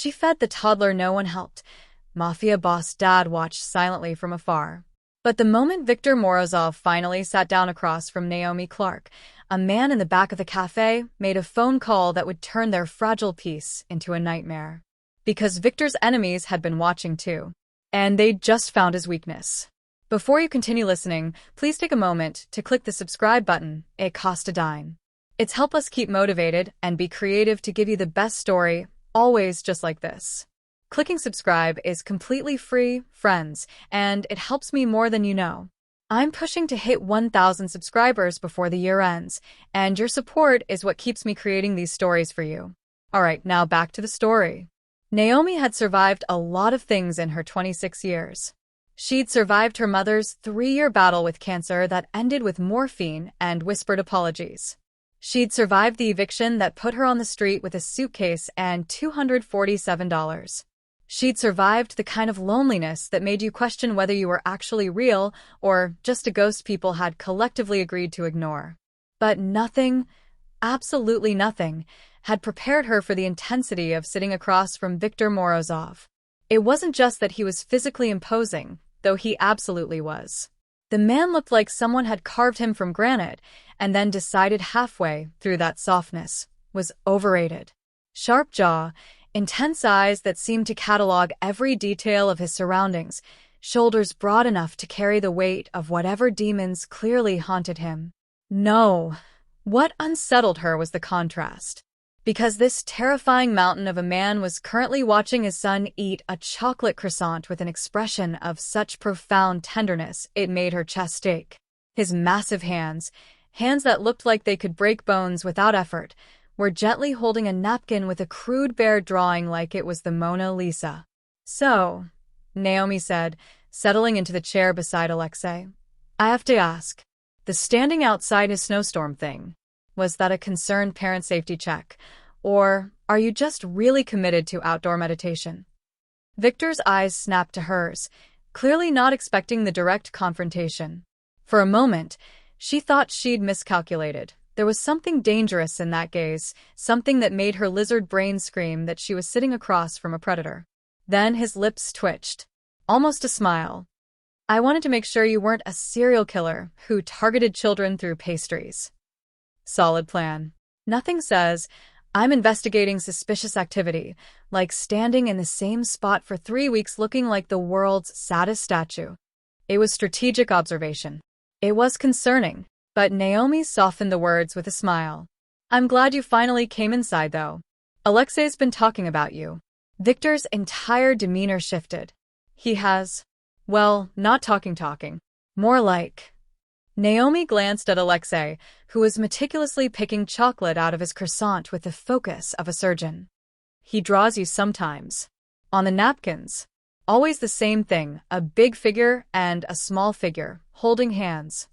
She fed the toddler no one helped. Mafia boss Dad watched silently from afar. But the moment Viktor Morozov finally sat down across from Naomi Clark, a man in the back of the cafe made a phone call that would turn their fragile peace into a nightmare. Because Viktor's enemies had been watching too. And they'd just found his weakness. Before you continue listening, please take a moment to click the subscribe button. It costs a dime. It's help us keep motivated and be creative to give you the best story, always just like this. Clicking subscribe is completely free, friends, and it helps me more than you know. I'm pushing to hit 1,000 subscribers before the year ends, and your support is what keeps me creating these stories for you. Alright, now back to the story. Naomi had survived a lot of things in her 26 years. She'd survived her mother's 3-year battle with cancer that ended with morphine and whispered apologies. She'd survived the eviction that put her on the street with a suitcase and $247. She'd survived the kind of loneliness that made you question whether you were actually real or just a ghost people had collectively agreed to ignore. But nothing, absolutely nothing, had prepared her for the intensity of sitting across from Viktor Morozov. It wasn't just that he was physically imposing, though he absolutely was. The man looked like someone had carved him from granite and then decided halfway through that softness was overrated. Sharp jaw, intense eyes that seemed to catalog every detail of his surroundings, shoulders broad enough to carry the weight of whatever demons clearly haunted him. No, what unsettled her was the contrast. Because this terrifying mountain of a man was currently watching his son eat a chocolate croissant with an expression of such profound tenderness it made her chest ache. His massive hands, hands that looked like they could break bones without effort, were gently holding a napkin with a crude bear drawing like it was the Mona Lisa. So, Naomi said, settling into the chair beside Alexei, I have to ask, the standing outside a snowstorm thing, was that a concerned parent safety check, or are you just really committed to outdoor meditation? Viktor's eyes snapped to hers, clearly not expecting the direct confrontation. For a moment, she thought she'd miscalculated. There was something dangerous in that gaze, something that made her lizard brain scream that she was sitting across from a predator. Then his lips twitched. Almost a smile. I wanted to make sure you weren't a serial killer who targeted children through pastries. Solid plan. Nothing says, I'm investigating suspicious activity, like standing in the same spot for 3 weeks looking like the world's saddest statue. It was strategic observation. It was concerning. But Naomi softened the words with a smile. I'm glad you finally came inside, though. Alexei's been talking about you. Viktor's entire demeanor shifted. He has, well, not talking. More like. Naomi glanced at Alexei, who was meticulously picking chocolate out of his croissant with the focus of a surgeon. He draws you sometimes. On the napkins. Always the same thing, a big figure and a small figure, holding hands.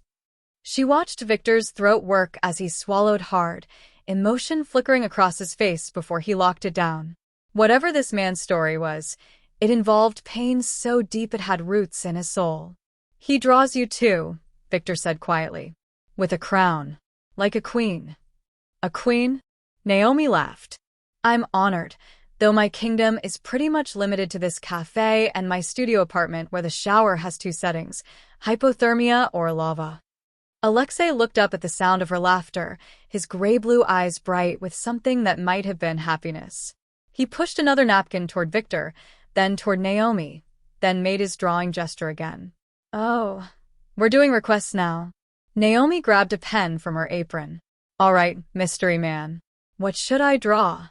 She watched Viktor's throat work as he swallowed hard, emotion flickering across his face before he locked it down. Whatever this man's story was, it involved pain so deep it had roots in his soul. He draws you too, Viktor said quietly. With a crown. Like a queen. A queen? Naomi laughed. I'm honored, though my kingdom is pretty much limited to this cafe and my studio apartment where the shower has 2 settings, hypothermia or lava. Alexei looked up at the sound of her laughter, his gray-blue eyes bright with something that might have been happiness. He pushed another napkin toward Viktor, then toward Naomi, then made his drawing gesture again. Oh, we're doing requests now. Naomi grabbed a pen from her apron. All right, mystery man. What should I draw?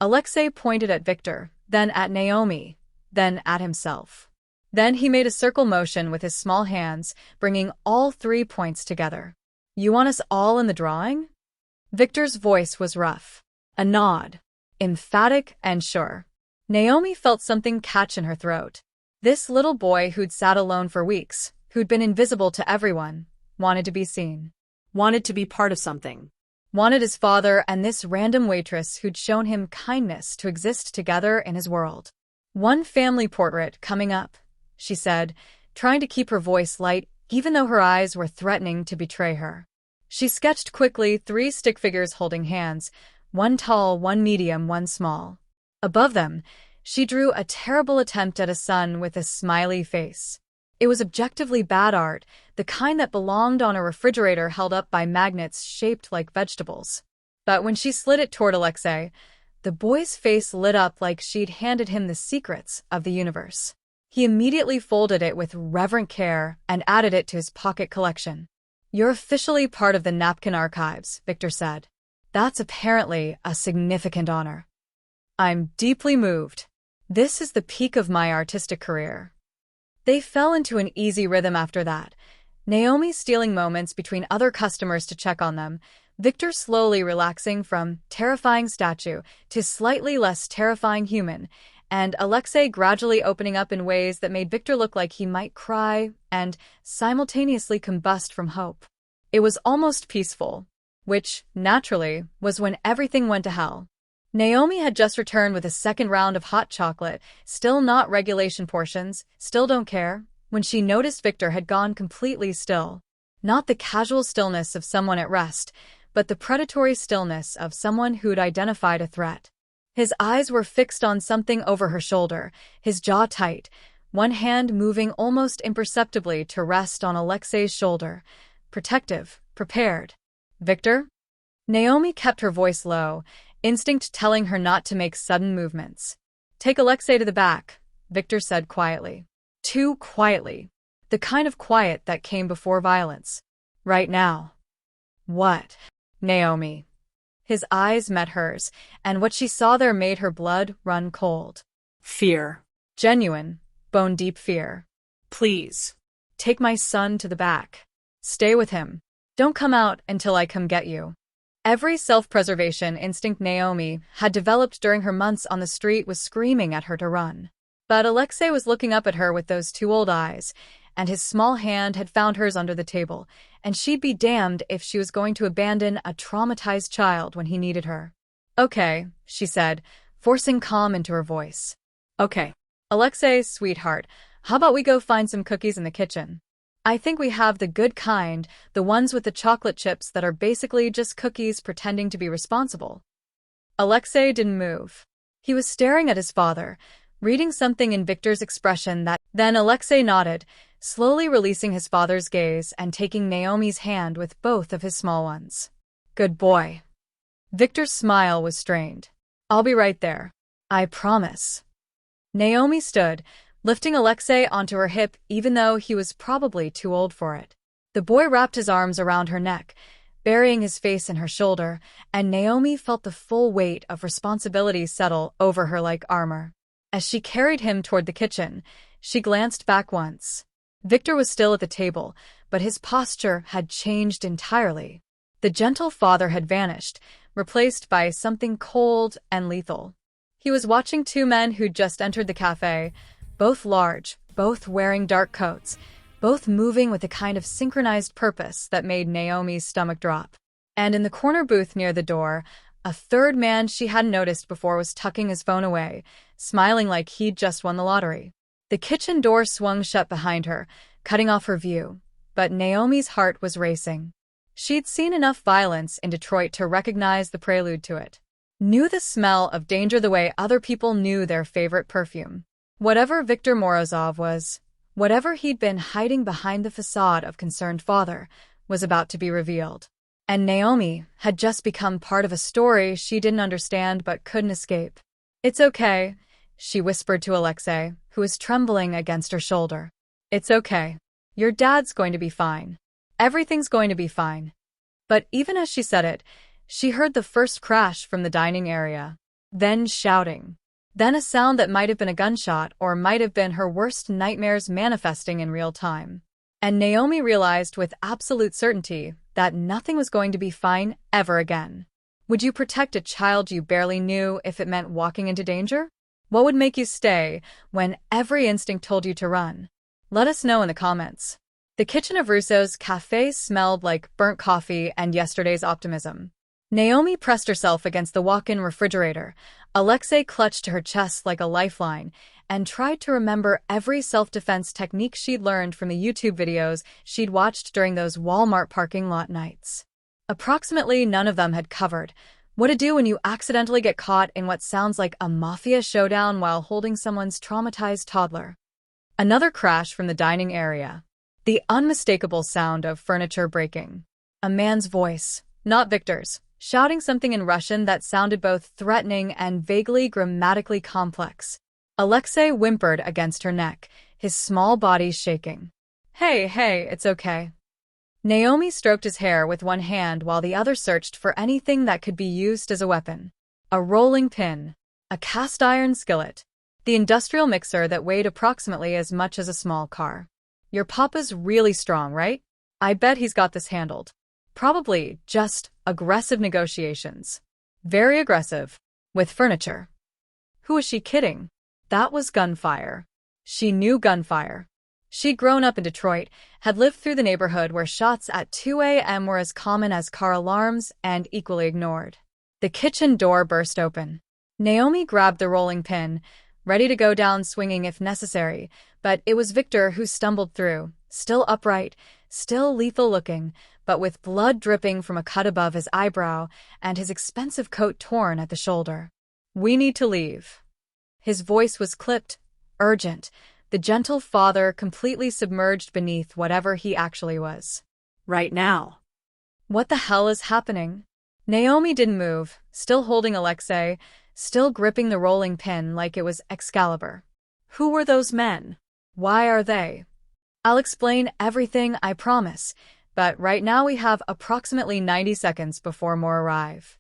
Alexei pointed at Viktor, then at Naomi, then at himself. Then he made a circle motion with his small hands, bringing all 3 points together. You want us all in the drawing? Viktor's voice was rough. A nod. Emphatic and sure. Naomi felt something catch in her throat. This little boy who'd sat alone for weeks, who'd been invisible to everyone, wanted to be seen. Wanted to be part of something. Wanted his father and this random waitress who'd shown him kindness to exist together in his world. One family portrait coming up, she said, trying to keep her voice light even though her eyes were threatening to betray her. She sketched quickly 3 stick figures holding hands, one tall, one medium, one small. Above them, she drew a terrible attempt at a sun with a smiley face. It was objectively bad art, the kind that belonged on a refrigerator held up by magnets shaped like vegetables. But when she slid it toward Alexei, the boy's face lit up like she'd handed him the secrets of the universe. He immediately folded it with reverent care and added it to his pocket collection. "You're officially part of the napkin archives," Victor said. "That's apparently a significant honor. I'm deeply moved. This is the peak of my artistic career." They fell into an easy rhythm after that, Naomi stealing moments between other customers to check on them, Victor slowly relaxing from terrifying statue to slightly less terrifying human, and Alexei gradually opening up in ways that made Victor look like he might cry and simultaneously combust from hope. It was almost peaceful, which, naturally, was when everything went to hell. Naomi had just returned with a second round of hot chocolate, still not regulation portions, still don't care, when she noticed Victor had gone completely still. Not the casual stillness of someone at rest, but the predatory stillness of someone who'd identified a threat. His eyes were fixed on something over her shoulder, his jaw tight, one hand moving almost imperceptibly to rest on Alexei's shoulder. Protective, prepared. "Victor?" Naomi kept her voice low, instinct telling her not to make sudden movements. "Take Alexei to the back," Victor said quietly. Too quietly. The kind of quiet that came before violence. "Right now." "What?" "Naomi." His eyes met hers, and what she saw there made her blood run cold. "Fear. Genuine, bone-deep fear. Please. "Take my son to the back. Stay with him. Don't come out until I come get you." Every self-preservation instinct Naomi had developed during her months on the street was screaming at her to run. But Alexei was looking up at her with those two old eyes, and his small hand had found hers under the table, and she'd be damned if she was going to abandon a traumatized child when he needed her. "Okay," she said, forcing calm into her voice. Okay. "Alexei, sweetheart, how about we go find some cookies in the kitchen? I think we have the good kind, the ones with the chocolate chips that are basically just cookies pretending to be responsible." Alexei didn't move. He was staring at his father, reading something in Victor's expression then Alexei nodded, slowly releasing his father's gaze and taking Naomi's hand with both of his small ones. "Good boy." Victor's smile was strained. "I'll be right there. I promise." Naomi stood, lifting Alexei onto her hip even though he was probably too old for it. The boy wrapped his arms around her neck, burying his face in her shoulder, and Naomi felt the full weight of responsibility settle over her like armor. As she carried him toward the kitchen, she glanced back once. Victor was still at the table, but his posture had changed entirely. The gentle father had vanished, replaced by something cold and lethal. He was watching two men who'd just entered the cafe, both large, both wearing dark coats, both moving with a kind of synchronized purpose that made Naomi's stomach drop. And in the corner booth near the door, a third man she hadn't noticed before was tucking his phone away, smiling like he'd just won the lottery. The kitchen door swung shut behind her, cutting off her view, but Naomi's heart was racing. She'd seen enough violence in Detroit to recognize the prelude to it. Knew the smell of danger the way other people knew their favorite perfume. Whatever Victor Morozov was, whatever he'd been hiding behind the facade of concerned father, was about to be revealed. And Naomi had just become part of a story she didn't understand but couldn't escape. "It's okay," she whispered to Alexei, who was trembling against her shoulder. "It's okay. Your dad's going to be fine. Everything's going to be fine." But even as she said it, she heard the first crash from the dining area. Then shouting. Then a sound that might have been a gunshot or might have been her worst nightmares manifesting in real time. And Naomi realized with absolute certainty that nothing was going to be fine ever again. Would you protect a child you barely knew if it meant walking into danger? What would make you stay when every instinct told you to run? Let us know in the comments. The kitchen of Russo's cafe smelled like burnt coffee and yesterday's optimism. Naomi pressed herself against the walk-in refrigerator. Alexei clutched to her chest like a lifeline and tried to remember every self-defense technique she'd learned from the YouTube videos she'd watched during those Walmart parking lot nights. Approximately none of them had covered What to do when you accidentally get caught in what sounds like a mafia showdown while holding someone's traumatized toddler. Another crash from the dining area. The unmistakable sound of furniture breaking. A man's voice, not Victor's, shouting something in Russian that sounded both threatening and vaguely grammatically complex. Alexei whimpered against her neck, his small body shaking. Hey, it's okay. Naomi stroked his hair with one hand while the other searched for anything that could be used as a weapon. A rolling pin, a cast-iron skillet, the industrial mixer that weighed approximately as much as a small car. Your papa's really strong, right? I bet he's got this handled. Probably just aggressive negotiations. Very aggressive. With furniture. Who was she kidding? That was gunfire. She knew gunfire. She'd grown up in Detroit, had lived through the neighborhood where shots at 2 a.m. were as common as car alarms and equally ignored. The kitchen door burst open. Naomi grabbed the rolling pin, ready to go down swinging if necessary, but it was Victor who stumbled through, still upright, still lethal-looking, but with blood dripping from a cut above his eyebrow and his expensive coat torn at the shoulder. We need to leave. His voice was clipped, urgent, the gentle father completely submerged beneath whatever he actually was. Right now. What the hell is happening? Naomi didn't move, still holding Alexei, still gripping the rolling pin like it was Excalibur. Who were those men? Why are they? I'll explain everything, I promise, but right now we have approximately 90 seconds before more arrive.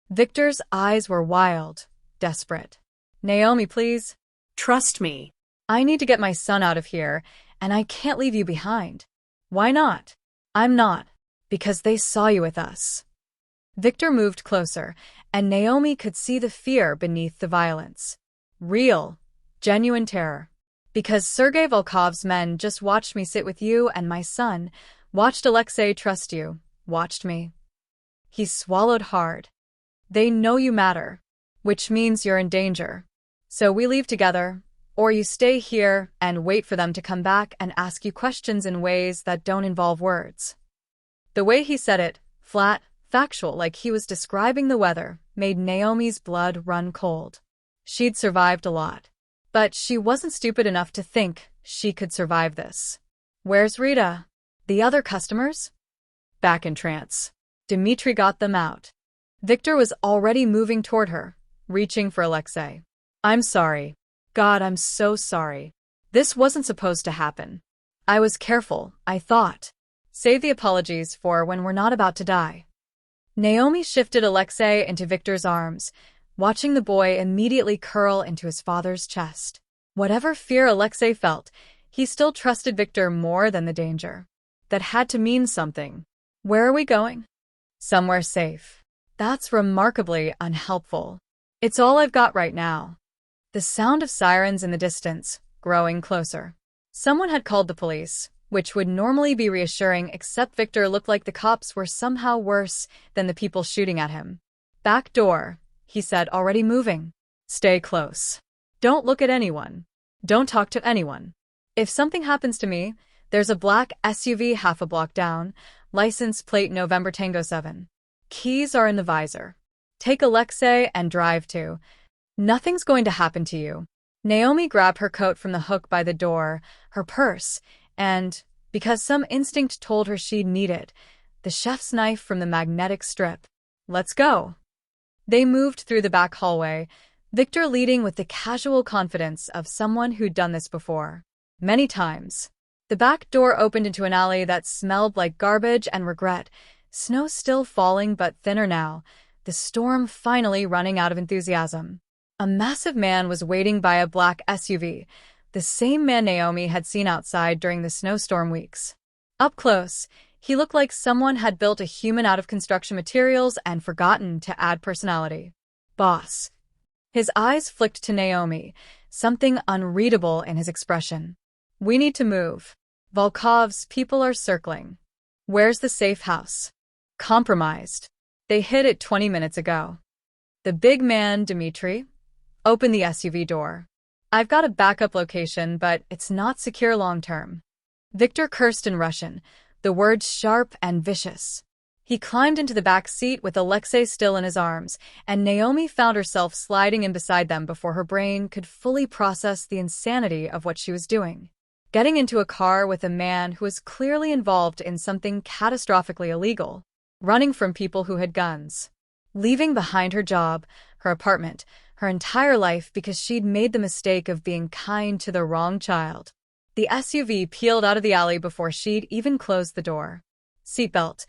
Victor's eyes were wild, desperate. Naomi, please. Trust me. I need to get my son out of here, and I can't leave you behind. Why not? I'm not. Because they saw you with us. Victor moved closer, and Naomi could see the fear beneath the violence. Real, genuine terror. Because Sergei Volkov's men just watched me sit with you and my son, watched Alexei trust you, watched me. He swallowed hard. They know you matter, which means you're in danger. So we leave together, or you stay here and wait for them to come back and ask you questions in ways that don't involve words. The way he said it, flat, factual like he was describing the weather, made Naomi's blood run cold. She'd survived a lot. But she wasn't stupid enough to think she could survive this. Where's Rita? The other customers? Back in trance. Dmitri got them out. Victor was already moving toward her, reaching for Alexei. I'm sorry. God, I'm so sorry. This wasn't supposed to happen. I was careful, I thought. Save the apologies for when we're not about to die. Naomi shifted Alexei into Victor's arms, watching the boy immediately curl into his father's chest. Whatever fear Alexei felt, he still trusted Victor more than the danger. That had to mean something. Where are we going? Somewhere safe. That's remarkably unhelpful. It's all I've got right now. The sound of sirens in the distance, growing closer. Someone had called the police, which would normally be reassuring, except Victor looked like the cops were somehow worse than the people shooting at him. Back door, he said, already moving. Stay close. Don't look at anyone. Don't talk to anyone. If something happens to me, there's a black SUV half a block down, license plate November Tango 7. Keys are in the visor. Take Alexei and drive to. Nothing's going to happen to you. Naomi grabbed her coat from the hook by the door, her purse, and, because some instinct told her she'd need it, the chef's knife from the magnetic strip. Let's go. They moved through the back hallway, Victor leading with the casual confidence of someone who'd done this before. Many times. The back door opened into an alley that smelled like garbage and regret, snow still falling but thinner now, the storm finally running out of enthusiasm. A massive man was waiting by a black SUV, the same man Naomi had seen outside during the snowstorm weeks. Up close, he looked like someone had built a human out of construction materials and forgotten to add personality. Boss. His eyes flicked to Naomi, something unreadable in his expression. We need to move. Volkov's people are circling. Where's the safe house? Compromised. They hid it 20 minutes ago. The big man, Dmitri, opened the SUV door. I've got a backup location, but it's not secure long-term. Victor cursed in Russian, the words sharp and vicious. He climbed into the back seat with Alexei still in his arms, and Naomi found herself sliding in beside them before her brain could fully process the insanity of what she was doing. Getting into a car with a man who was clearly involved in something catastrophically illegal. Running from people who had guns. Leaving behind her job, her apartment, her entire life because she'd made the mistake of being kind to the wrong child. The SUV peeled out of the alley before she'd even closed the door. "Seatbelt,"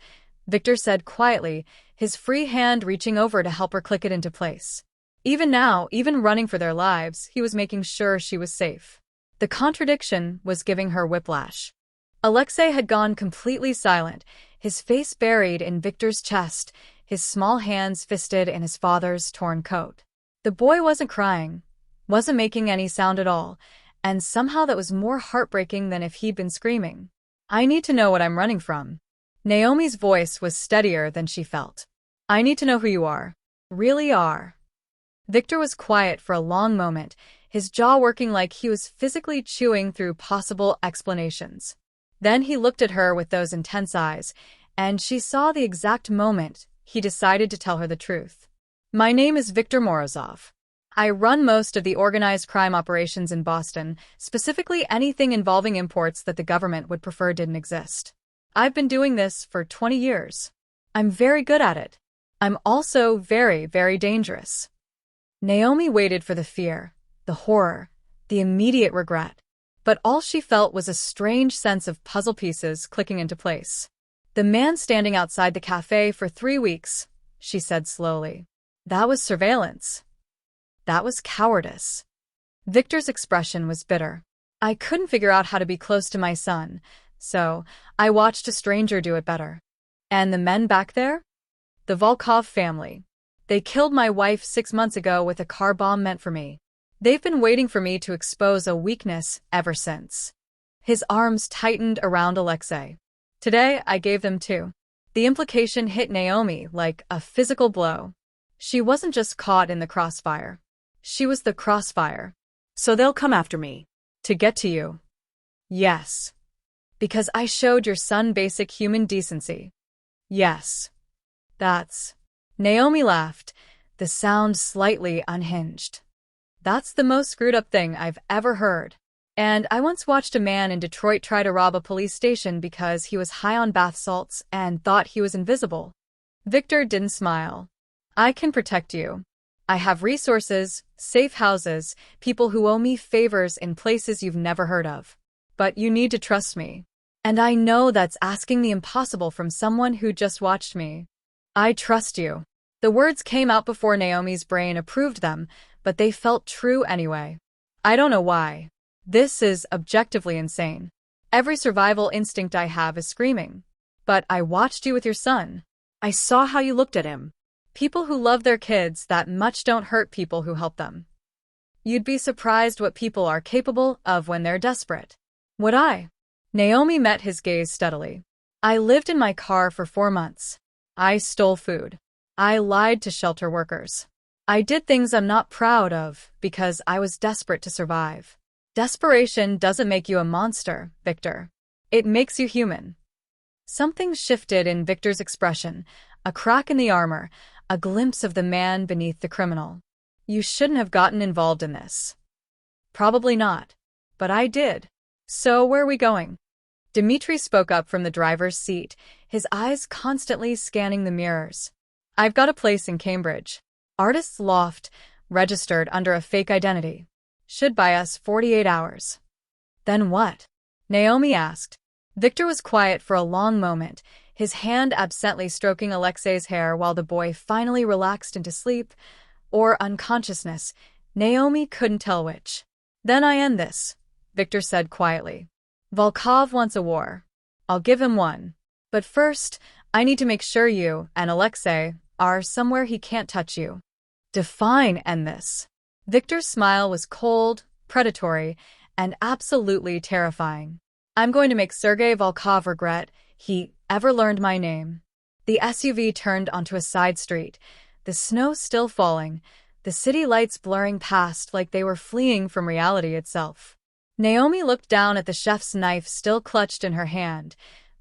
Victor said quietly, his free hand reaching over to help her click it into place. Even now, even running for their lives, he was making sure she was safe. The contradiction was giving her whiplash. Alexei had gone completely silent, his face buried in Victor's chest, his small hands fisted in his father's torn coat. The boy wasn't crying, wasn't making any sound at all, and somehow that was more heartbreaking than if he'd been screaming. "I need to know what I'm running from." Naomi's voice was steadier than she felt. "I need to know who you are. Really are." Victor was quiet for a long moment, his jaw working like he was physically chewing through possible explanations. Then he looked at her with those intense eyes, and she saw the exact moment he decided to tell her the truth. "My name is Viktor Morozov. I run most of the organized crime operations in Boston, specifically anything involving imports that the government would prefer didn't exist. I've been doing this for 20 years. I'm very good at it. I'm also very, very dangerous." Naomi waited for the fear, the horror, the immediate regret. But all she felt was a strange sense of puzzle pieces clicking into place. "The man standing outside the cafe for 3 weeks," she said slowly. "That was surveillance. That was cowardice." Victor's expression was bitter. "I couldn't figure out how to be close to my son, so I watched a stranger do it better." "And the men back there?" "The Volkov family. They killed my wife 6 months ago with a car bomb meant for me. They've been waiting for me to expose a weakness ever since." His arms tightened around Alexei. "Today, I gave them too." The implication hit Naomi like a physical blow. She wasn't just caught in the crossfire. She was the crossfire. "So they'll come after me." "To get to you." "Yes." "Because I showed your son basic human decency." "Yes." "That's..." Naomi laughed, the sound slightly unhinged. "That's the most screwed up thing I've ever heard. And I once watched a man in Detroit try to rob a police station because he was high on bath salts and thought he was invisible." Victor didn't smile. "I can protect you. I have resources, safe houses, people who owe me favors in places you've never heard of. But you need to trust me. And I know that's asking the impossible from someone who just watched me. I trust you." The words came out before Naomi's brain approved them, but they felt true anyway. "I don't know why. This is objectively insane. Every survival instinct I have is screaming. But I watched you with your son. I saw how you looked at him." People who love their kids that much don't hurt people who help them. You'd be surprised what people are capable of when they're desperate. "Would I?" Naomi met his gaze steadily. "I lived in my car for 4 months. I stole food. I lied to shelter workers. I did things I'm not proud of because I was desperate to survive. Desperation doesn't make you a monster, Victor. It makes you human." Something shifted in Victor's expression, a crack in the armor, a glimpse of the man beneath the criminal. "You shouldn't have gotten involved in this." "Probably not. But I did. So where are we going?" Dmitri spoke up from the driver's seat, his eyes constantly scanning the mirrors. "I've got a place in Cambridge. Artist's loft, registered under a fake identity. Should buy us 48 hours. "Then what?" Naomi asked. Victor was quiet for a long moment, his hand absently stroking Alexei's hair while the boy finally relaxed into sleep, or unconsciousness. Naomi couldn't tell which. "Then I end this," Victor said quietly. "Volkov wants a war. I'll give him one. But first, I need to make sure you and Alexei are somewhere he can't touch you." "Define end this." Victor's smile was cold, predatory, and absolutely terrifying. "I'm going to make Sergei Volkov regret he ever learned my name." The SUV turned onto a side street, the snow still falling, the city lights blurring past like they were fleeing from reality itself. Naomi looked down at the chef's knife still clutched in her hand.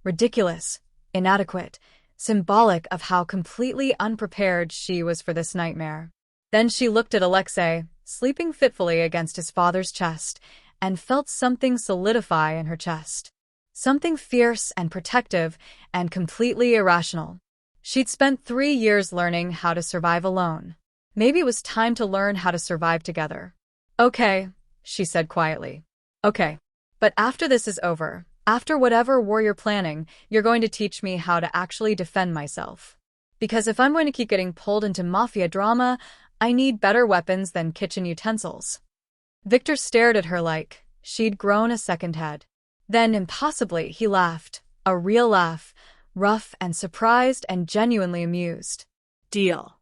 Ridiculous, inadequate, symbolic of how completely unprepared she was for this nightmare. Then she looked at Alexei, sleeping fitfully against his father's chest, and felt something solidify in her chest. Something fierce and protective and completely irrational. She'd spent 3 years learning how to survive alone. Maybe it was time to learn how to survive together. "Okay," she said quietly. "Okay. But after this is over, after whatever war you're planning, you're going to teach me how to actually defend myself. Because if I'm going to keep getting pulled into mafia drama, I need better weapons than kitchen utensils." Victor stared at her like she'd grown a second head. Then, impossibly, he laughed, a real laugh, rough and surprised and genuinely amused. "Deal."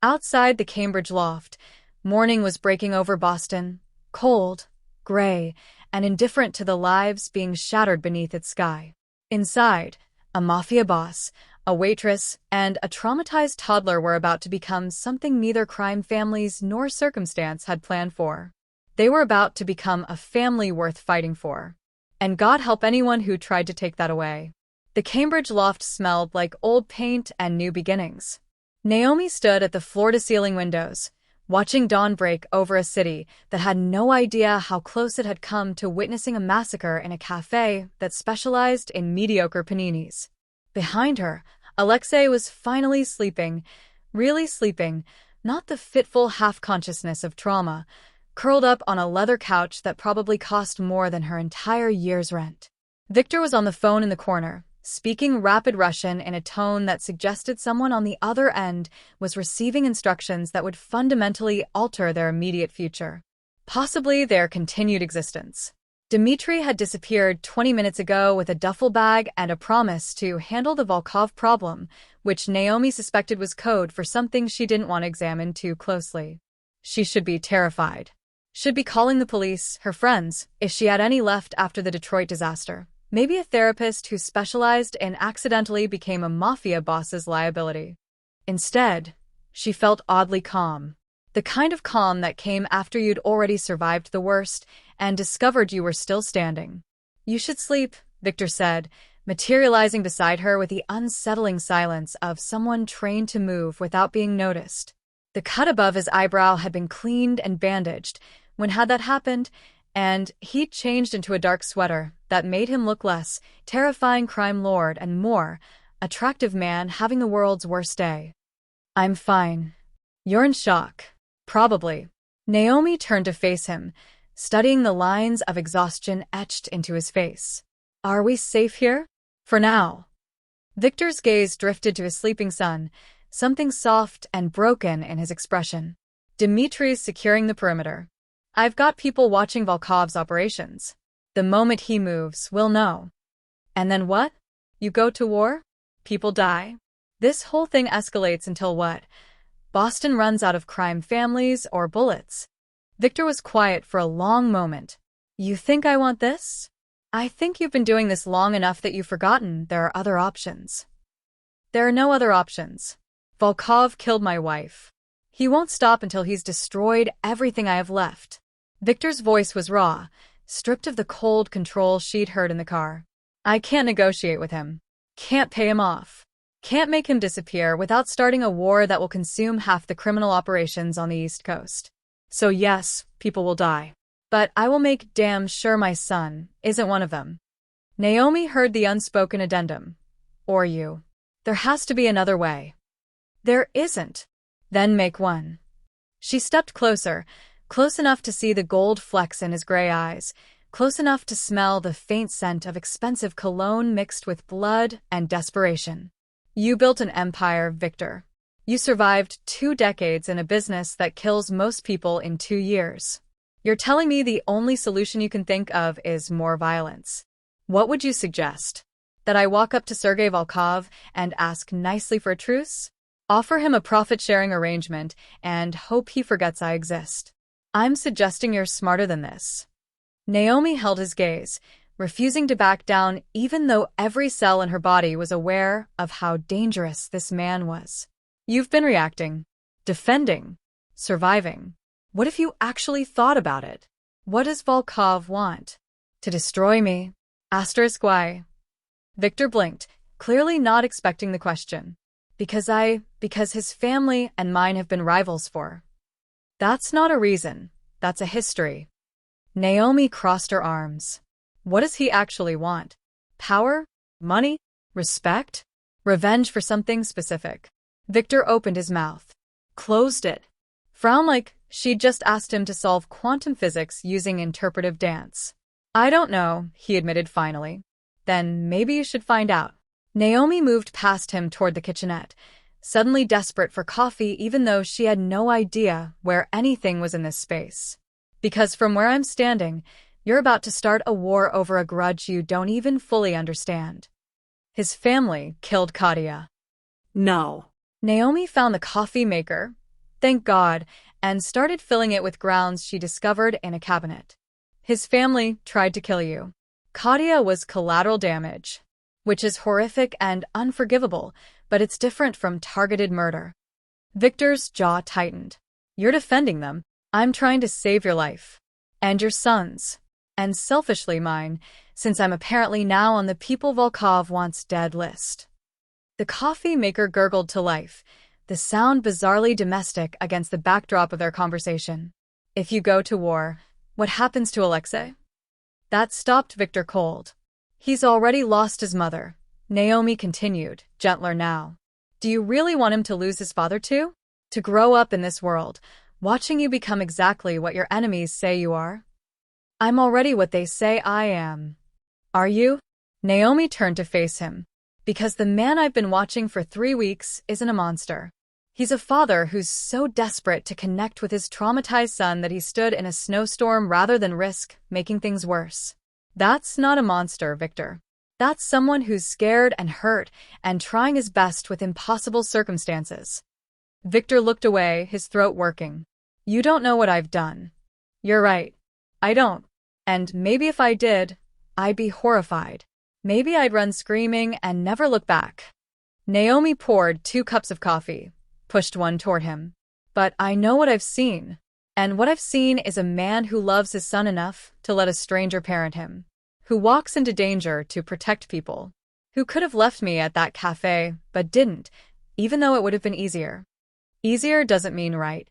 Outside the Cambridge loft, morning was breaking over Boston, cold, gray, and indifferent to the lives being shattered beneath its sky. Inside, a mafia boss, a waitress, and a traumatized toddler were about to become something neither crime families nor circumstance had planned for. They were about to become a family worth fighting for. And God help anyone who tried to take that away. The Cambridge loft smelled like old paint and new beginnings. Naomi stood at the floor-to-ceiling windows, watching dawn break over a city that had no idea how close it had come to witnessing a massacre in a cafe that specialized in mediocre paninis. Behind her, Alexei was finally sleeping, really sleeping, not the fitful half-consciousness of trauma, curled up on a leather couch that probably cost more than her entire year's rent. Victor was on the phone in the corner, speaking rapid Russian in a tone that suggested someone on the other end was receiving instructions that would fundamentally alter their immediate future, possibly their continued existence. Dmitry had disappeared 20 minutes ago with a duffel bag and a promise to handle the Volkov problem, which Naomi suspected was code for something she didn't want to examine too closely. She should be terrified. Should be calling the police, her friends, if she had any left after the Detroit disaster. Maybe a therapist who specialized in accidentally became a mafia boss's liability. Instead, she felt oddly calm. The kind of calm that came after you'd already survived the worst and discovered you were still standing. "You should sleep," Victor said, materializing beside her with the unsettling silence of someone trained to move without being noticed. The cut above his eyebrow had been cleaned and bandaged when had that happened, and he'd changed into a dark sweater that made him look less terrifying crime lord and more attractive man having the world's worst day. "I'm fine. You're in shock. Probably." Naomi turned to face him, studying the lines of exhaustion etched into his face. "Are we safe here? For now." Victor's gaze drifted to his sleeping son, something soft and broken in his expression. "Dimitri's securing the perimeter. I've got people watching Volkov's operations. The moment he moves, we'll know." "And then what? You go to war? People die? This whole thing escalates until what? Boston runs out of crime families or bullets?" Victor was quiet for a long moment. "You think I want this? I think you've been doing this long enough that you've forgotten there are other options." "There are no other options. Volkov killed my wife. He won't stop until he's destroyed everything I have left." Victor's voice was raw, stripped of the cold control she'd heard in the car. "I can't negotiate with him. Can't pay him off. Can't make him disappear without starting a war that will consume half the criminal operations on the East Coast. So yes, people will die. But I will make damn sure my son isn't one of them." Naomi heard the unspoken addendum. "Or you. There has to be another way." "There isn't." "Then make one." She stepped closer, close enough to see the gold flecks in his gray eyes, close enough to smell the faint scent of expensive cologne mixed with blood and desperation. "You built an empire, Victor. You survived 2 decades in a business that kills most people in 2 years. You're telling me the only solution you can think of is more violence. What would you suggest? That I walk up to Sergei Volkov and ask nicely for a truce? Offer him a profit-sharing arrangement and hope he forgets I exist? I'm suggesting you're smarter than this." Naomi held his gaze, refusing to back down even though every cell in her body was aware of how dangerous this man was. "You've been reacting, defending, surviving. What if you actually thought about it? What does Volkov want? To destroy me? Asterisk Y." Victor blinked, clearly not expecting the question. Because his family and mine have been rivals for. That's not a reason, that's a history. Naomi crossed her arms. What does he actually want? Power? Money? Respect? Revenge for something specific? Victor opened his mouth, closed it, frowned like she'd just asked him to solve quantum physics using interpretive dance. I don't know, he admitted finally. Then maybe you should find out. Naomi moved past him toward the kitchenette, suddenly desperate for coffee even though she had no idea where anything was in this space. Because from where I'm standing, you're about to start a war over a grudge you don't even fully understand. His family killed Katia. No. Naomi found the coffee maker, thank God, and started filling it with grounds she discovered in a cabinet. His family tried to kill you. Katia was collateral damage, which is horrific and unforgivable, but it's different from targeted murder. Victor's jaw tightened. You're defending them. I'm trying to save your life. And your son's. And selfishly mine, since I'm apparently now on the people Volkov wants dead list. The coffee maker gurgled to life, the sound bizarrely domestic against the backdrop of their conversation. If you go to war, what happens to Alexei? That stopped Victor cold. He's already lost his mother. Naomi continued, gentler now. Do you really want him to lose his father too? To grow up in this world, watching you become exactly what your enemies say you are? I'm already what they say I am. Are you? Naomi turned to face him. Because the man I've been watching for 3 weeks isn't a monster. He's a father who's so desperate to connect with his traumatized son that he stood in a snowstorm rather than risk making things worse. That's not a monster, Victor. That's someone who's scared and hurt and trying his best with impossible circumstances. Victor looked away, his throat working. You don't know what I've done. You're right. I don't. And maybe if I did, I'd be horrified. Maybe I'd run screaming and never look back. Naomi poured 2 cups of coffee, pushed one toward him. But I know what I've seen. And what I've seen is a man who loves his son enough to let a stranger parent him, who walks into danger to protect people, who could have left me at that cafe but didn't, even though it would have been easier. Easier doesn't mean right.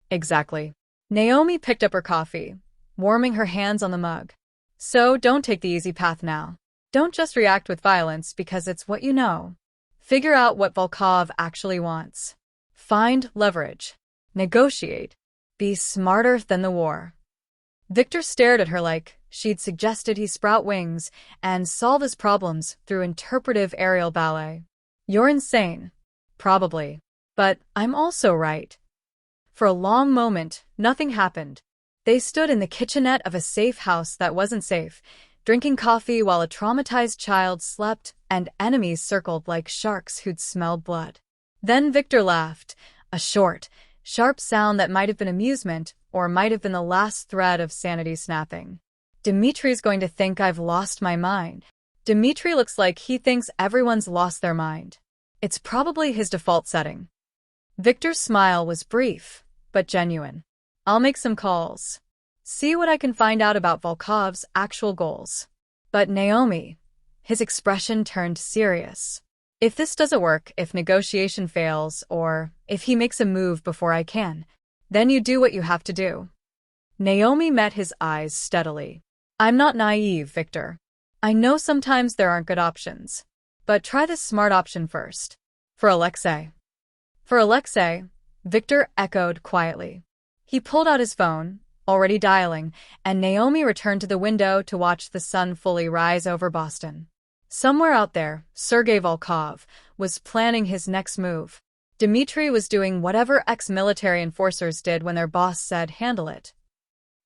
Exactly. Naomi picked up her coffee, warming her hands on the mug. So don't take the easy path now. Don't just react with violence because it's what you know. Figure out what Volkov actually wants. Find leverage. Negotiate. Be smarter than the war. Victor stared at her like she'd suggested he sprout wings and solve his problems through interpretive aerial ballet. You're insane. Probably. But I'm also right. For a long moment, nothing happened. They stood in the kitchenette of a safe house that wasn't safe, drinking coffee while a traumatized child slept and enemies circled like sharks who'd smelled blood. Then Victor laughed, a short, sharp sound that might have been amusement or might have been the last thread of sanity snapping. Dimitri's going to think I've lost my mind. Dimitri looks like he thinks everyone's lost their mind. It's probably his default setting. Victor's smile was brief, but genuine. I'll make some calls. See what I can find out about Volkov's actual goals. But Naomi, his expression turned serious. If this doesn't work, if negotiation fails, or if he makes a move before I can, then you do what you have to do. Naomi met his eyes steadily. I'm not naive, Victor. I know sometimes there aren't good options. But try this smart option first. For Alexei. For Alexei, Victor echoed quietly. He pulled out his phone, already dialing, and Naomi returned to the window to watch the sun fully rise over Boston. Somewhere out there, Sergei Volkov was planning his next move. Dmitri was doing whatever ex-military enforcers did when their boss said, handle it.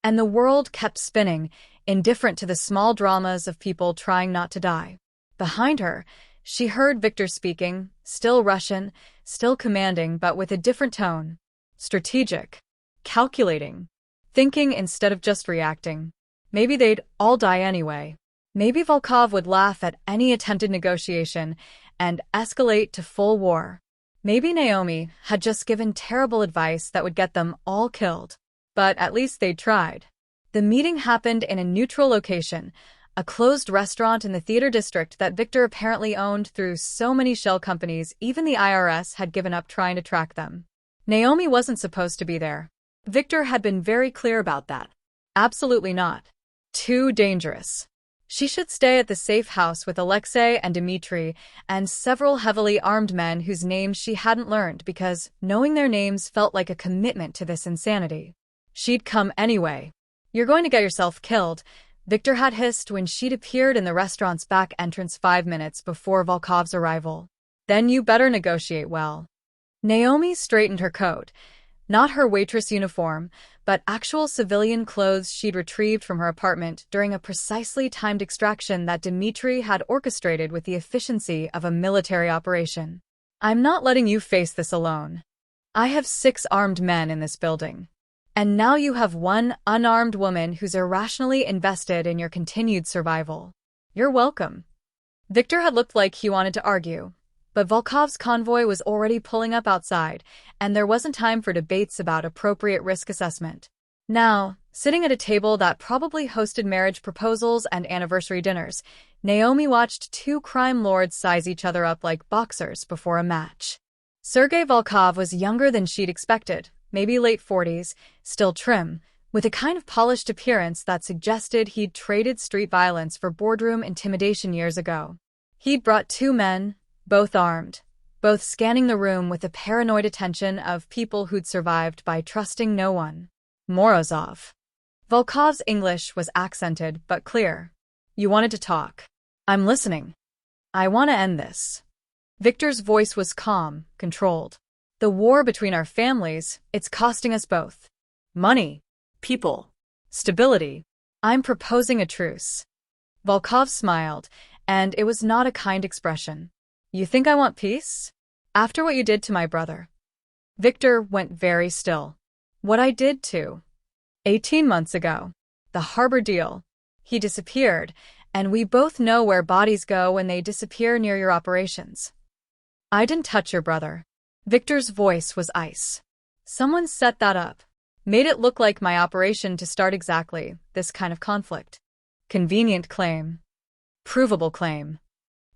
And the world kept spinning, indifferent to the small dramas of people trying not to die. Behind her, she heard Victor speaking, still Russian, still commanding but with a different tone. Strategic. Calculating. Thinking instead of just reacting. Maybe they'd all die anyway. Maybe Volkov would laugh at any attempted negotiation and escalate to full war. Maybe Naomi had just given terrible advice that would get them all killed. But at least they'd tried. The meeting happened in a neutral location, a closed restaurant in the theater district that Victor apparently owned through so many shell companies even the IRS had given up trying to track them. Naomi wasn't supposed to be there. Victor had been very clear about that. Absolutely not. Too dangerous. She should stay at the safe house with Alexei and Dmitri and several heavily armed men whose names she hadn't learned because knowing their names felt like a commitment to this insanity. She'd come anyway. "You're going to get yourself killed," Victor had hissed when she'd appeared in the restaurant's back entrance 5 minutes before Volkov's arrival. "Then you better negotiate well." Naomi straightened her coat. Not her waitress uniform, but actual civilian clothes she'd retrieved from her apartment during a precisely timed extraction that Dmitri had orchestrated with the efficiency of a military operation. "I'm not letting you face this alone. I have 6 armed men in this building. And now you have 1 unarmed woman who's irrationally invested in your continued survival. You're welcome." Victor had looked like he wanted to argue, but Volkov's convoy was already pulling up outside, and there wasn't time for debates about appropriate risk assessment. Now, sitting at a table that probably hosted marriage proposals and anniversary dinners, Naomi watched 2 crime lords size each other up like boxers before a match. Sergei Volkov was younger than she'd expected, maybe late 40s, still trim, with a kind of polished appearance that suggested he'd traded street violence for boardroom intimidation years ago. He'd brought 2 men, both armed, both scanning the room with the paranoid attention of people who'd survived by trusting no one. Morozov. Volkov's English was accented but clear. "You wanted to talk. I'm listening. I want to end this." Victor's voice was calm, controlled. "The war between our families, it's costing us both. Money, People. stability. I'm proposing a truce." Volkov smiled, and it was not a kind expression. "You think I want peace? After what you did to my brother?" Victor went very still. "What I did to? 18 months ago. The harbor deal. He disappeared, and we both know where bodies go when they disappear near your operations. I didn't touch your brother." Victor's voice was ice. "Someone set that up. Made it look like my operation to start exactly this kind of conflict. Convenient claim. Provable claim."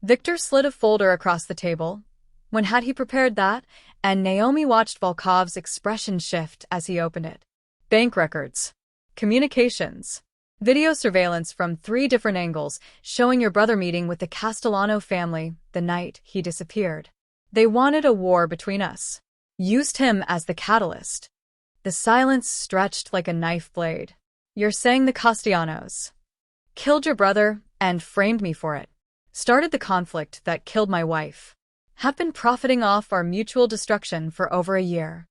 Victor slid a folder across the table. When had he prepared that? And Naomi watched Volkov's expression shift as he opened it. "Bank records. Communications. Video surveillance from 3 different angles showing your brother meeting with the Castellano family the night he disappeared. They wanted a war between us. Used him as the catalyst." The silence stretched like a knife blade. "You're saying the Castellanos killed your brother and framed me for it. Started the conflict that killed my wife. Have been profiting off our mutual destruction for over a year."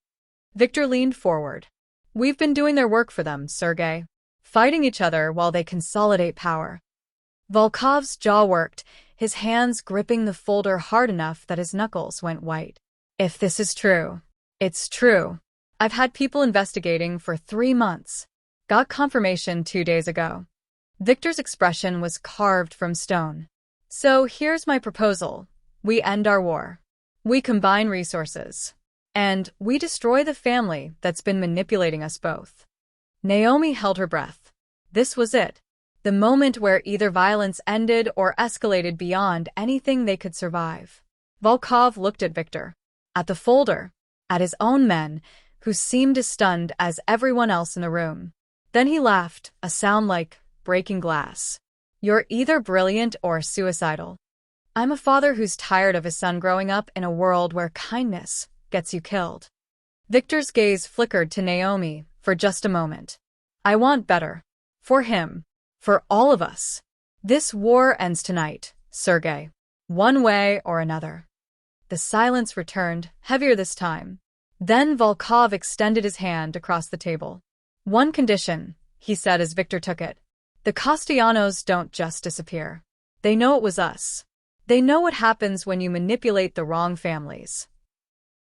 Victor leaned forward. "We've been doing their work for them, Sergei. Fighting each other while they consolidate power." Volkov's jaw worked, his hands gripping the folder hard enough that his knuckles went white. "If this is true, it's true. I've had people investigating for 3 months. Got confirmation 2 days ago." Victor's expression was carved from stone. "So here's my proposal. We end our war. We combine resources. And we destroy the family that's been manipulating us both." Naomi held her breath. This was it. The moment where either violence ended or escalated beyond anything they could survive. Volkov looked at Victor. At the folder. At his own men, who seemed as stunned as everyone else in the room. Then he laughed, a sound like breaking glass. "You're either brilliant or suicidal. I'm a father who's tired of his son growing up in a world where kindness gets you killed." Victor's gaze flickered to Naomi for just a moment. "I want better. For him. For all of us. This war ends tonight, Sergei. One way or another." The silence returned, heavier this time. Then Volkov extended his hand across the table. "One condition," he said as Victor took it. "The Castellanos don't just disappear. They know it was us. They know what happens when you manipulate the wrong families."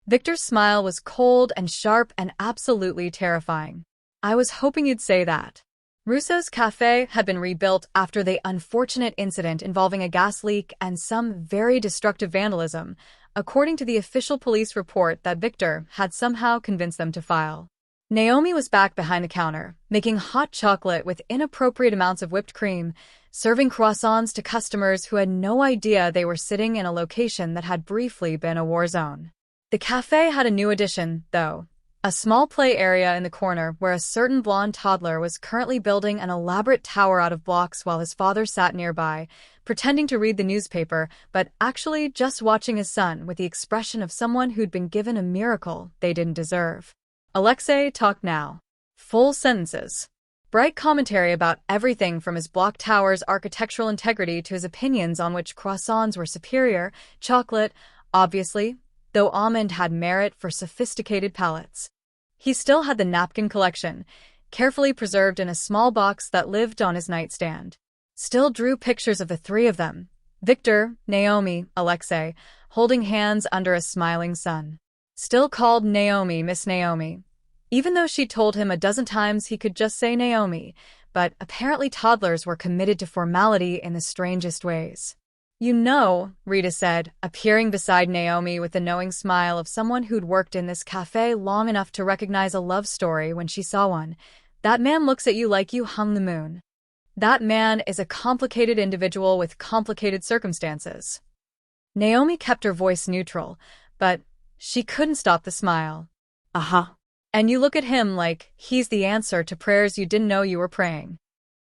Victor's smile was cold and sharp and absolutely terrifying. "I was hoping you'd say that." Russo's cafe had been rebuilt after the unfortunate incident involving a gas leak and some very destructive vandalism, according to the official police report that Victor had somehow convinced them to file. Naomi was back behind the counter, making hot chocolate with inappropriate amounts of whipped cream, serving croissants to customers who had no idea they were sitting in a location that had briefly been a war zone. The cafe had a new addition, though. A small play area in the corner where a certain blonde toddler was currently building an elaborate tower out of blocks while his father sat nearby, pretending to read the newspaper, but actually just watching his son with the expression of someone who'd been given a miracle they didn't deserve. Alexei talked now. Full sentences. Bright commentary about everything from his block tower's architectural integrity to his opinions on which croissants were superior, chocolate, obviously, though almond had merit for sophisticated palates. He still had the napkin collection, carefully preserved in a small box that lived on his nightstand. Still drew pictures of the three of them, Victor, Naomi, Alexei, holding hands under a smiling sun. Still called Naomi Miss Naomi, even though she told him a dozen times he could just say Naomi, but apparently toddlers were committed to formality in the strangest ways. You know, Rita said, appearing beside Naomi with the knowing smile of someone who'd worked in this cafe long enough to recognize a love story when she saw one. That man looks at you like you hung the moon. That man is a complicated individual with complicated circumstances. Naomi kept her voice neutral, but she couldn't stop the smile. Uh-huh. And you look at him like he's the answer to prayers you didn't know you were praying.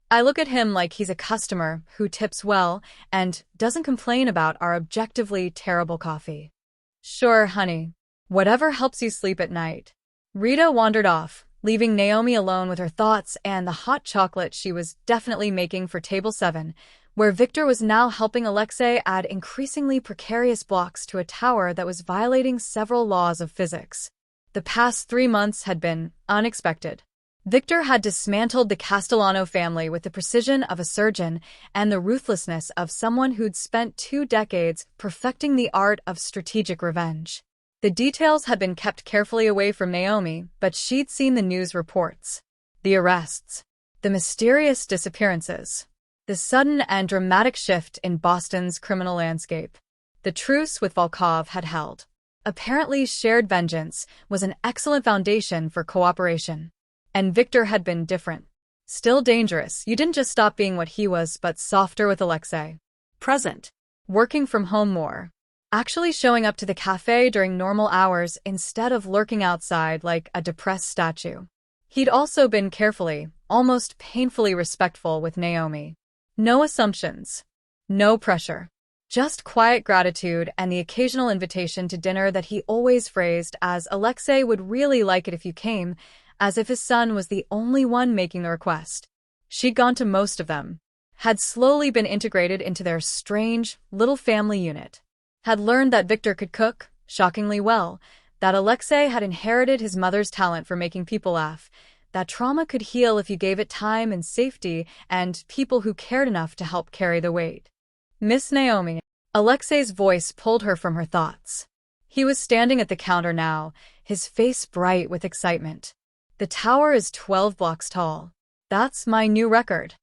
I look at him like he's a customer who tips well and doesn't complain about our objectively terrible coffee. Sure, honey. Whatever helps you sleep at night. Rita wandered off, leaving Naomi alone with her thoughts and the hot chocolate she was definitely making for table 7, where Victor was now helping Alexei add increasingly precarious blocks to a tower that was violating several laws of physics. The past 3 months had been unexpected. Victor had dismantled the Castellano family with the precision of a surgeon and the ruthlessness of someone who'd spent 2 decades perfecting the art of strategic revenge. The details had been kept carefully away from Naomi, but she'd seen the news reports. The arrests. The mysterious disappearances. The sudden and dramatic shift in Boston's criminal landscape. The truce with Volkov had held. Apparently, shared vengeance was an excellent foundation for cooperation. And Victor had been different. Still dangerous, you didn't just stop being what he was, but softer with Alexei. Present. Working from home more. Actually showing up to the cafe during normal hours instead of lurking outside like a depressed statue. He'd also been carefully, almost painfully respectful with Naomi. No assumptions. No pressure. Just quiet gratitude and the occasional invitation to dinner that he always phrased as Alexei would really like it if you came, as if his son was the only one making the request. She'd gone to most of them, had slowly been integrated into their strange, little family unit, had learned that Victor could cook, shockingly well, that Alexei had inherited his mother's talent for making people laugh, that trauma could heal if you gave it time and safety and people who cared enough to help carry the weight. Miss Naomi. Alexei's voice pulled her from her thoughts. He was standing at the counter now, his face bright with excitement. The tower is 12 blocks tall. That's my new record.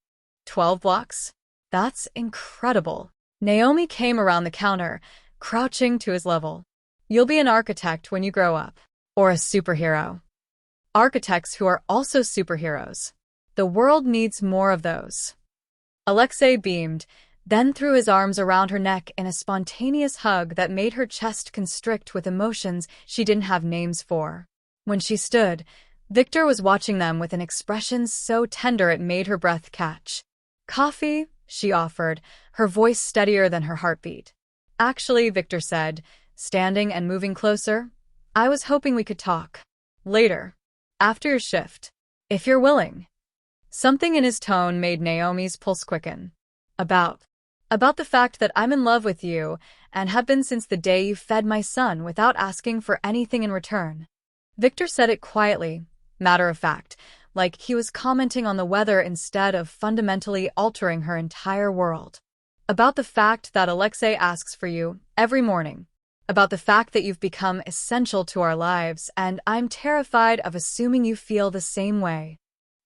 12 blocks? That's incredible. Naomi came around the counter, crouching to his level. You'll be an architect when you grow up. Or a superhero. Architects who are also superheroes. The world needs more of those. Alexei beamed, then threw his arms around her neck in a spontaneous hug that made her chest constrict with emotions she didn't have names for. When she stood, Victor was watching them with an expression so tender it made her breath catch. Coffee, she offered, her voice steadier than her heartbeat. Actually, Victor said, standing and moving closer, I was hoping we could talk. Later. After your shift. If you're willing. Something in his tone made Naomi's pulse quicken. About the fact that I'm in love with you and have been since the day you fed my son without asking for anything in return. Victor said it quietly, matter of fact, like he was commenting on the weather instead of fundamentally altering her entire world. About the fact that Alexei asks for you every morning. About the fact that you've become essential to our lives, and I'm terrified of assuming you feel the same way.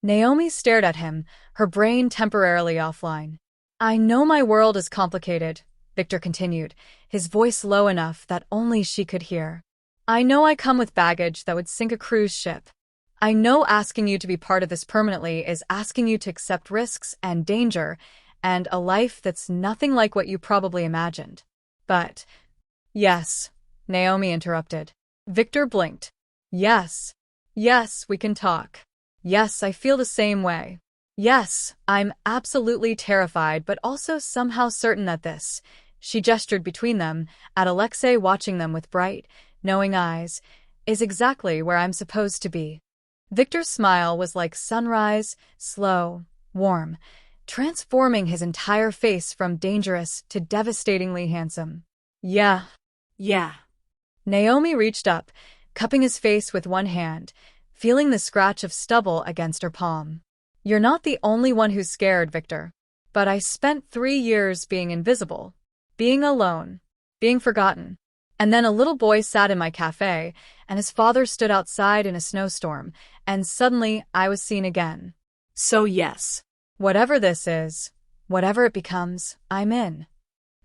Naomi stared at him, her brain temporarily offline. I know my world is complicated, Victor continued, his voice low enough that only she could hear. I know I come with baggage that would sink a cruise ship. I know asking you to be part of this permanently is asking you to accept risks and danger, and a life that's nothing like what you probably imagined. But, yes, Naomi interrupted. Victor blinked. Yes. Yes, we can talk. Yes, I feel the same way. Yes, I'm absolutely terrified, but also somehow certain that this, she gestured between them, at Alexei watching them with bright, knowing eyes, is exactly where I'm supposed to be. Victor's smile was like sunrise, slow, warm, transforming his entire face from dangerous to devastatingly handsome. Yeah. Naomi reached up, cupping his face with one hand, feeling the scratch of stubble against her palm. You're not the only one who's scared, Victor. But I spent 3 years being invisible, being alone, being forgotten. And then a little boy sat in my cafe, and his father stood outside in a snowstorm, and suddenly I was seen again. So yes. Whatever this is, whatever it becomes, I'm in.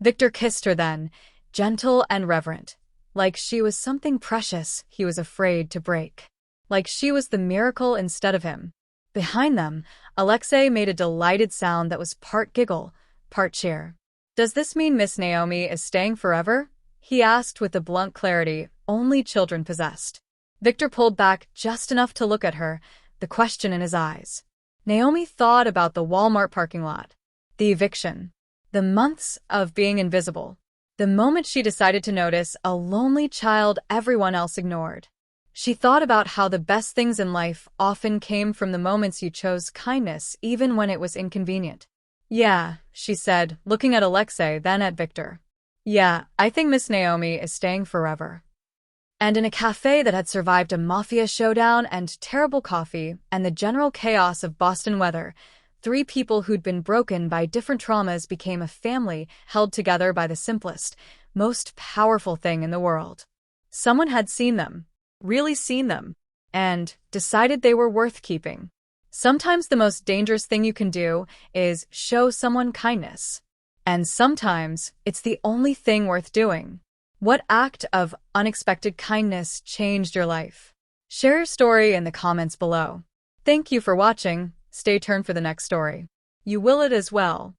Victor kissed her then, gentle and reverent, like she was something precious he was afraid to break. Like she was the miracle instead of him. Behind them, Alexei made a delighted sound that was part giggle, part cheer. Does this mean Miss Naomi is staying forever? He asked with the blunt clarity only children possessed. Victor pulled back just enough to look at her, the question in his eyes. Naomi thought about the Walmart parking lot, the eviction, the months of being invisible, the moment she decided to notice a lonely child everyone else ignored. She thought about how the best things in life often came from the moments you chose kindness even when it was inconvenient. Yeah, she said, looking at Alexei, then at Victor. Yeah, I think Miss Naomi is staying forever. And in a cafe that had survived a Mafia showdown and terrible coffee and the general chaos of Boston weather, 3 people who'd been broken by different traumas became a family held together by the simplest, most powerful thing in the world. Someone had seen them, really seen them, and decided they were worth keeping. Sometimes the most dangerous thing you can do is show someone kindness. And sometimes it's the only thing worth doing. What act of unexpected kindness changed your life? Share your story in the comments below. Thank you for watching. Stay tuned for the next story. You will it as well.